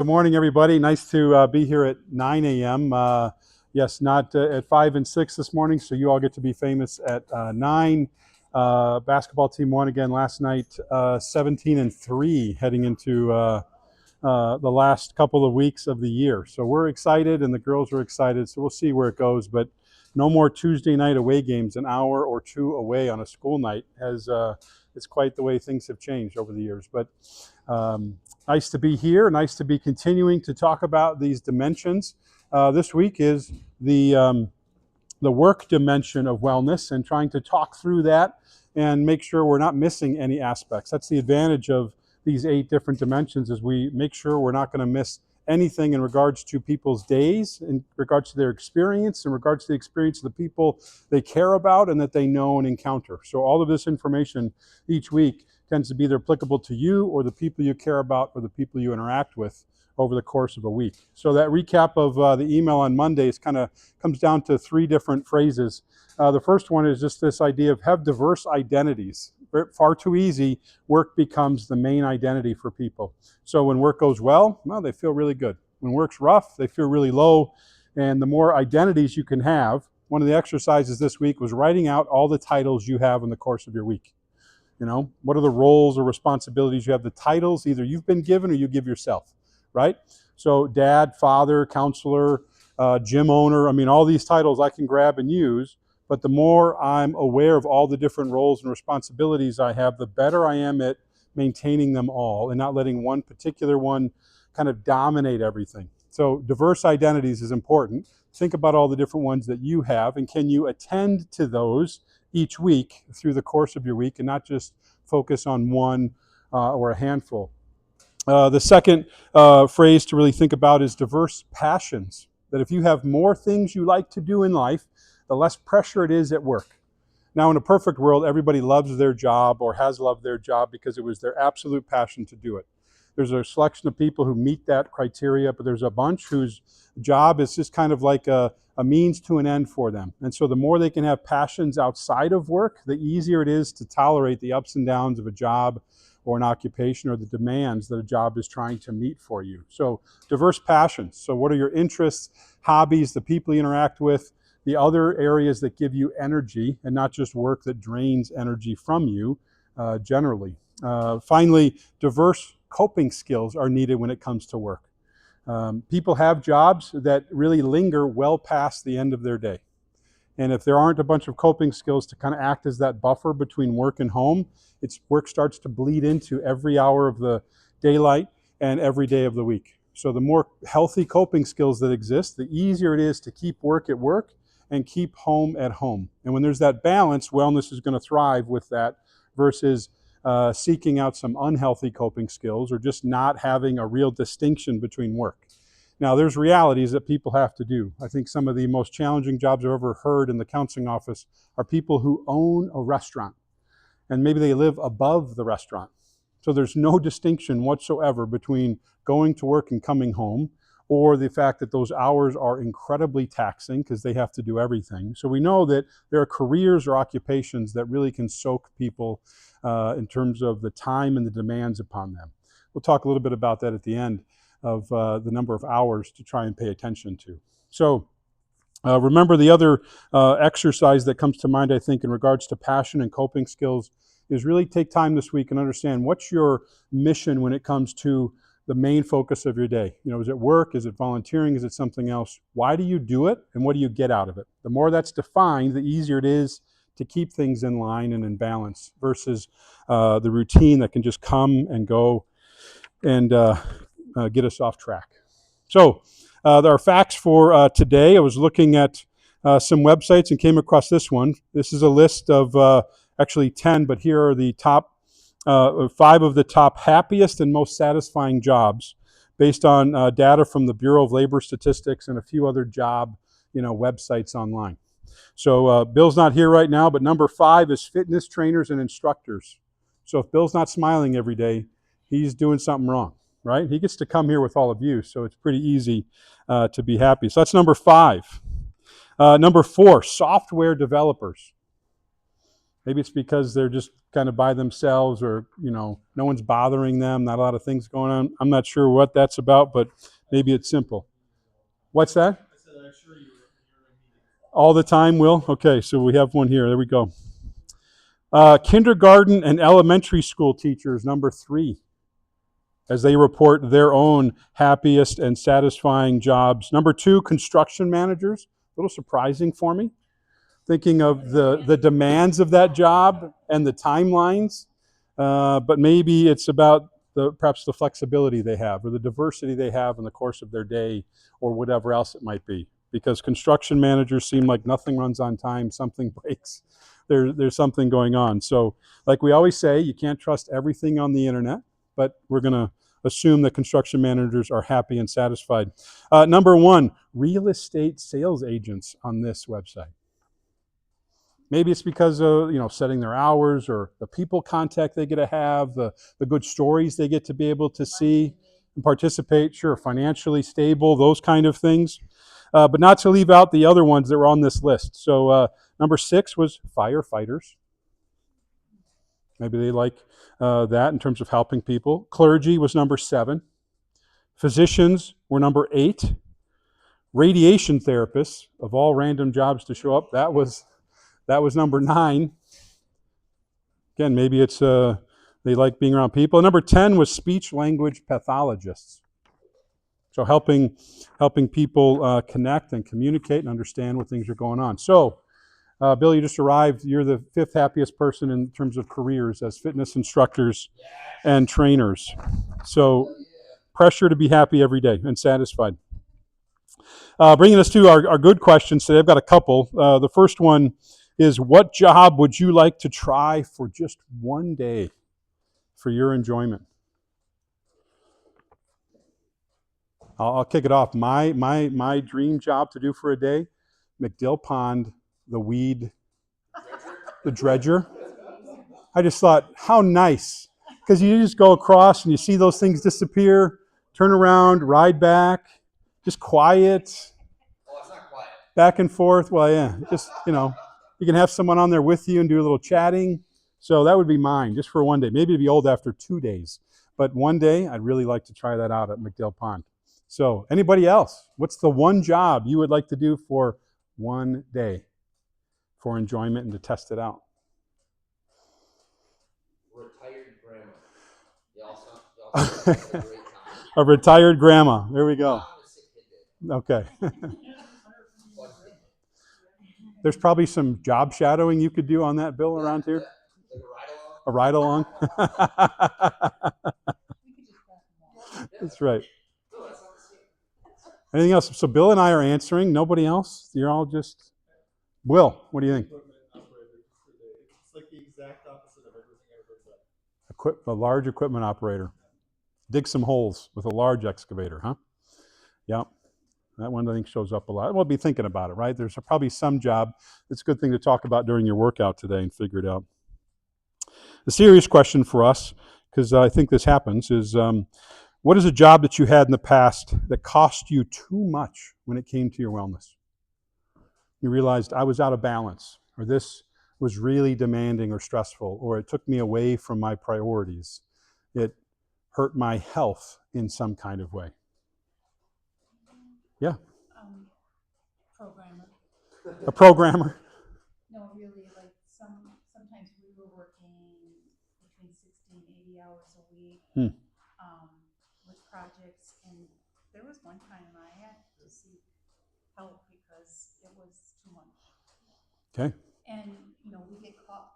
Good morning, everybody. Nice to be here at 9 a.m. Yes, not at 5 and 6 this morning, so you all get to be famous at 9. Basketball team won again last night, 17 and 3, heading into the last couple of weeks of the year. So we're excited, and the girls are excited, so we'll see where it goes. But no more Tuesday night away games, an hour or two away on a school night. It's quite the way things have changed over the years. But nice to be here. Nice to be continuing to talk about these dimensions. This week is the work dimension of wellness, and trying to talk through that and make sure we're not missing any aspects. That's the advantage of these 8 different dimensions, is we make sure we're not going to miss anything in regards to people's days, in regards to their experience, in regards to the experience of the people they care about and that they know and encounter. So all of this information each week tends to be either applicable to you or the people you care about or the people you interact with over the course of a week. So that recap of the email on Mondays kind of comes down to 3 different phrases. The first one is just this idea of have diverse identities. Far too easy, work becomes the main identity for people. So when work goes well, they feel really good. When work's rough, they feel really low. And the more identities you can have, one of the exercises this week was writing out all the titles you have in the course of your week. You know, what are the roles or responsibilities you have? The titles either you've been given or you give yourself, right? So dad, father, counselor, gym owner, all these titles I can grab and use. But the more I'm aware of all the different roles and responsibilities I have, the better I am at maintaining them all and not letting one particular one kind of dominate everything. So diverse identities is important. Think about all the different ones that you have, and can you attend to those each week through the course of your week and not just focus on one or a handful. The second phrase to really think about is diverse passions. That if you have more things you like to do in life, the less pressure it is at work. Now, in a perfect world, everybody loves their job or has loved their job because it was their absolute passion to do it. There's a selection of people who meet that criteria, but there's a bunch whose job is just kind of like a means to an end for them. And so the more they can have passions outside of work, the easier it is to tolerate the ups and downs of a job or an occupation or the demands that a job is trying to meet for you. So diverse passions. So what are your interests, hobbies, the people you interact with, the other areas that give you energy and not just work that drains energy from you generally. Finally, diverse coping skills are needed when it comes to work. People have jobs that really linger well past the end of their day. And if there aren't a bunch of coping skills to kind of act as that buffer between work and home, work starts to bleed into every hour of the daylight and every day of the week. So the more healthy coping skills that exist, the easier it is to keep work at work and keep home at home. And when there's that balance, wellness is going to thrive with that versus seeking out some unhealthy coping skills or just not having a real distinction between work. Now, there's realities that people have to do. I think some of the most challenging jobs I've ever heard in the counseling office are people who own a restaurant, and maybe they live above the restaurant. So there's no distinction whatsoever between going to work and coming home, or the fact that those hours are incredibly taxing because they have to do everything. So we know that there are careers or occupations that really can soak people in terms of the time and the demands upon them. We'll talk a little bit about that at the end of the number of hours to try and pay attention to. So remember the other exercise that comes to mind, I think, in regards to passion and coping skills is really take time this week and understand what's your mission when it comes to the main focus of your day. You know, is it work? Is it volunteering? Is it something else? Why do you do it? And what do you get out of it? The more that's defined, the easier it is to keep things in line and in balance versus the routine that can just come and go and get us off track. So there are facts for today. I was looking at some websites and came across this one. This is a list of actually 10, but here are the top 5 of the top happiest and most satisfying jobs based on data from the Bureau of Labor Statistics and a few other job websites online. So Bill's not here right now, but number 5 is fitness trainers and instructors. So if Bill's not smiling every day, he's doing something wrong, right? He gets to come here with all of you, so it's pretty easy to be happy. So that's number 5. Number 4, software developers. Maybe it's because they're just kind of by themselves, or no one's bothering them, not a lot of things going on. I'm not sure what that's about, but maybe it's simple. What's that? All the time, Will? Okay, so we have one here. There we go. Kindergarten and elementary school teachers, number 3, as they report their own happiest and satisfying jobs. Number 2, construction managers. A little surprising for me, thinking of the demands of that job and the timelines. But maybe it's about perhaps the flexibility they have, or the diversity they have in the course of their day, or whatever else it might be. Because construction managers seem like nothing runs on time, something breaks. There's something going on. So, like we always say, you can't trust everything on the internet, but we're going to assume that construction managers are happy and satisfied. Number 1, real estate sales agents on this website. Maybe it's because of setting their hours, or the people contact they get to have, the good stories they get to be able to see and participate. Sure, financially stable, those kind of things. But not to leave out the other ones that were on this list. So number 6 was firefighters. Maybe they like that in terms of helping people. Clergy was number 7. Physicians were number 8. Radiation therapists, of all random jobs to show up, that was number 9. Again, maybe it's they like being around people. And number 10 was speech language pathologists. So helping people connect and communicate and understand what things are going on. So, Bill, you just arrived. You're the 5th happiest person in terms of careers as fitness instructors and trainers. So pressure to be happy every day and satisfied. Bringing us to our good questions today. I've got a couple. The first one is, what job would you like to try for just one day for your enjoyment? I'll kick it off. My dream job to do for a day, McDill Pond, the dredger. I just thought, how nice. Because you just go across and you see those things disappear, turn around, ride back, just quiet. Oh, it's not quiet. Back and forth. Well, yeah, just, you can have someone on there with you and do a little chatting. So that would be mine, just for one day. Maybe it'd be old after 2 days. But one day, I'd really like to try that out at McDill Pond. So anybody else? What's the one job you would like to do for one day for enjoyment and to test it out? Retired grandma. Y'all sound like a great time. A retired grandma. There we go. Okay. There's probably some job shadowing you could do on that, Bill, around here. Like a ride along. That's right. Anything else? So Bill and I are answering. Nobody else? You're all just... Will, what do you think? It's like the exact opposite of everything I've ever done. A large equipment operator. Dig some holes with a large excavator, huh? Yeah. That one, I think, shows up a lot. We'll be thinking about it, right? There's probably some job. It's a good thing to talk about during your workout today and figure it out. The serious question for us, because I think this happens, is what is a job that you had in the past that cost you too much when it came to your wellness? You realized, I was out of balance, or this was really demanding or stressful, or it took me away from my priorities. It hurt my health in some kind of way. Yeah. Programmer. A programmer. No, really, like sometimes we were working between 60 and 80 hours a week with projects, and there was one time I had to seek help because it was too much. Okay. And I would get calls,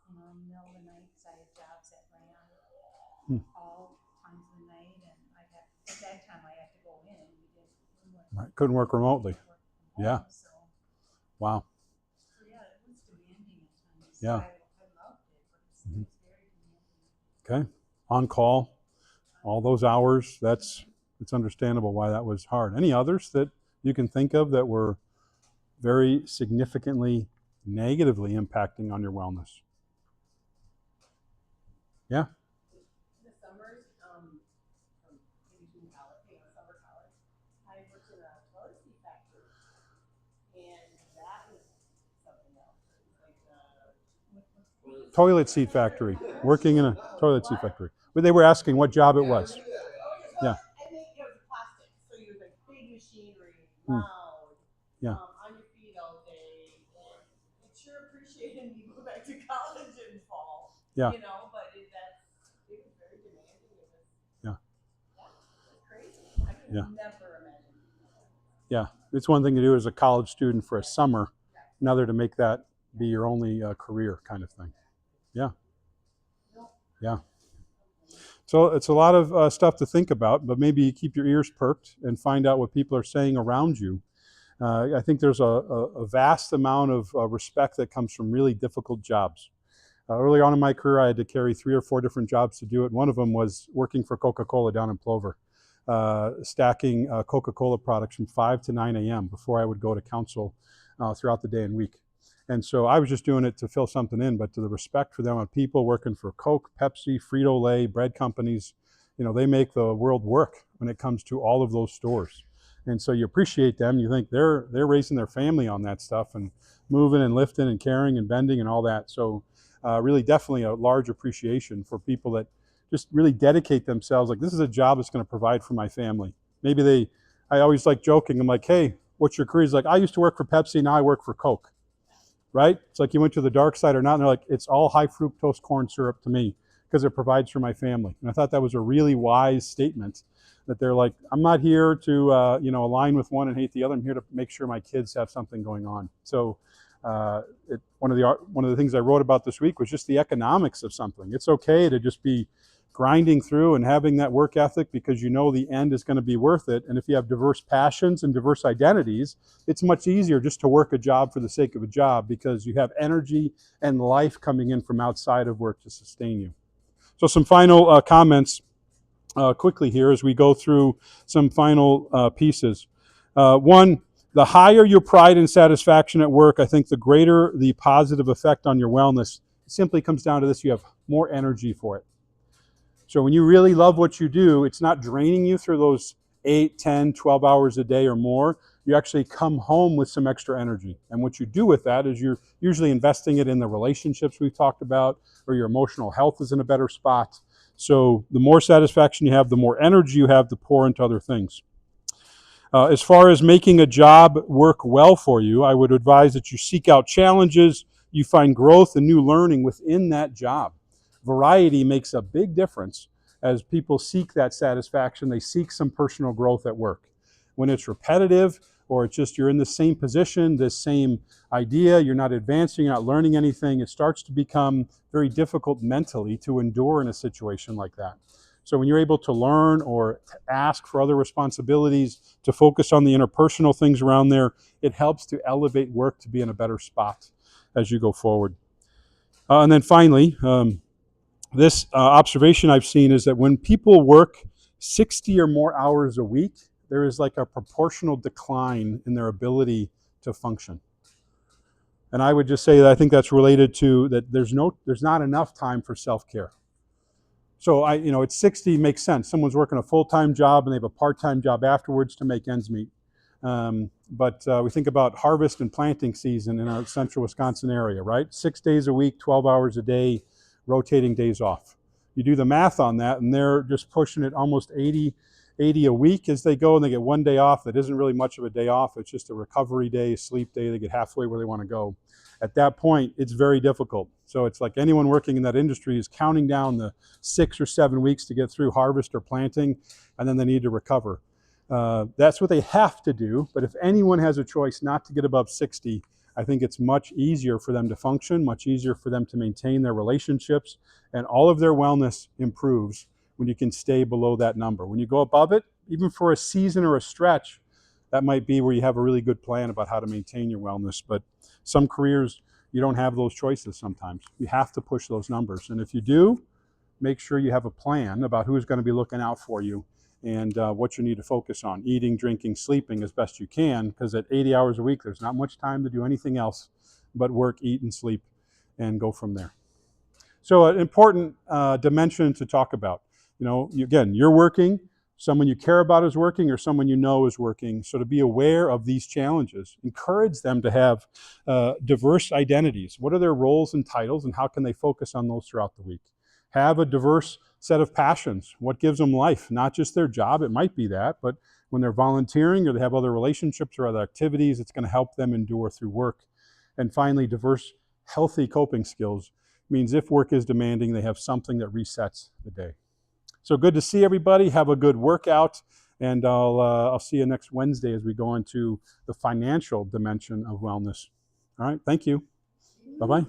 in the middle of the night, because I had jobs that ran all times of the night, and at that time I had to go in. Couldn't work remotely. Yeah. So, wow. So yeah, it was demanding at times. Yeah. I loved it, but it's very demanding. Okay. On call, all those hours. It's understandable why that was hard. Any others that you can think of that were very significantly negatively impacting on your wellness? Yeah. The summers, in between college, summer college, I worked in a toilet seat factory, and that was something else. It was like Toilet seat factory. Working in a toilet seat factory. But they were asking what job it was. Yeah. And it was plastic, so you was like big machinery, Hmm. loud, Yeah. on your feet all day, and it sure appreciated me go back to college in fall. Yeah. You know, but it was very demanding. It was, Yeah. it's crazy. I could Yeah. never imagine. Yeah. It's one thing to do as a college student for a summer, another to make that be your only career kind of thing. Yeah. Yeah. So it's a lot of stuff to think about, but maybe keep your ears perked and find out what people are saying around you. I think there's a vast amount of respect that comes from really difficult jobs. Early on in my career, I had to carry 3 or 4 different jobs to do it. One of them was working for Coca-Cola down in Plover, stacking Coca-Cola products from 5 to 9 a.m. before I would go to council throughout the day and week. And so I was just doing it to fill something in, but to the respect for them on people working for Coke, Pepsi, Frito-Lay, bread companies, they make the world work when it comes to all of those stores. And so you appreciate them. You think they're raising their family on that stuff and moving and lifting and carrying and bending and all that. So really definitely a large appreciation for people that just really dedicate themselves. Like, this is a job that's going to provide for my family. Maybe I always like joking. I'm like, hey, what's your career? He's like, I used to work for Pepsi. Now I work for Coke. Right? It's like you went to the dark side or not. And they're like, it's all high fructose corn syrup to me because it provides for my family. And I thought that was a really wise statement, that they're like, I'm not here to align with one and hate the other. I'm here to make sure my kids have something going on. So one of the things I wrote about this week was just the economics of something. It's okay to just be grinding through and having that work ethic because the end is going to be worth it. And if you have diverse passions and diverse identities, it's much easier just to work a job for the sake of a job because you have energy and life coming in from outside of work to sustain you. So some final comments quickly here as we go through some final pieces. One, the higher your pride and satisfaction at work, I think the greater the positive effect on your wellness. It simply comes down to this: you have more energy for it. So when you really love what you do, it's not draining you through those 8, 10, 12 hours a day or more. You actually come home with some extra energy. And what you do with that is you're usually investing it in the relationships we've talked about, or your emotional health is in a better spot. So the more satisfaction you have, the more energy you have to pour into other things. As far as making a job work well for you, I would advise that you seek out challenges, you find growth and new learning within that job. Variety makes a big difference as people seek that satisfaction. They seek some personal growth at work. When it's repetitive or it's just you're in the same position, the same idea, you're not advancing, you're not learning anything, it starts to become very difficult mentally to endure in a situation like that. So when you're able to learn or to ask for other responsibilities, to focus on the interpersonal things around there, it helps to elevate work to be in a better spot as you go forward. And then finally, this observation I've seen is that when people work 60 or more hours a week, there is like a proportional decline in their ability to function. And I would just say that I think that's related to that there's not enough time for self-care. So it's 60 makes sense. Someone's working a full-time job and they have a part-time job afterwards to make ends meet. But we think about harvest and planting season in our central Wisconsin area, right? 6 days a week, 12 hours a day, rotating days off. You do the math on that, and they're just pushing it almost 80 a week as they go, and they get 1 day off. That isn't really much of a day off. It's just a recovery day, sleep day. They get halfway where they want to go. At that point, it's very difficult. So it's like anyone working in that industry is counting down the 6 or 7 weeks to get through harvest or planting, and then they need to recover. That's what they have to do. But if anyone has a choice not to get above 60, I think it's much easier for them to function, much easier for them to maintain their relationships, and all of their wellness improves when you can stay below that number. When you go above it, even for a season or a stretch, that might be where you have a really good plan about how to maintain your wellness. But some careers, you don't have those choices sometimes. You have to push those numbers. And if you do, make sure you have a plan about who's going to be looking out for you and what you need to focus on, eating, drinking, sleeping as best you can, because at 80 hours a week, there's not much time to do anything else but work, eat, and sleep, and go from there. So an important dimension to talk about. Again, you're working someone you care about is working, or someone you know is working. So to be aware of these challenges, encourage them to have diverse identities. What are their roles and titles, and how can they focus on those throughout the week? Have a diverse set of passions. What gives them life? Not just their job, it might be that, but when they're volunteering or they have other relationships or other activities, it's going to help them endure through work. And finally, diverse, healthy coping skills means if work is demanding, they have something that resets the day. So good to see everybody. Have a good workout, and I'll see you next Wednesday as we go into the financial dimension of wellness. All right, thank you. Bye-bye.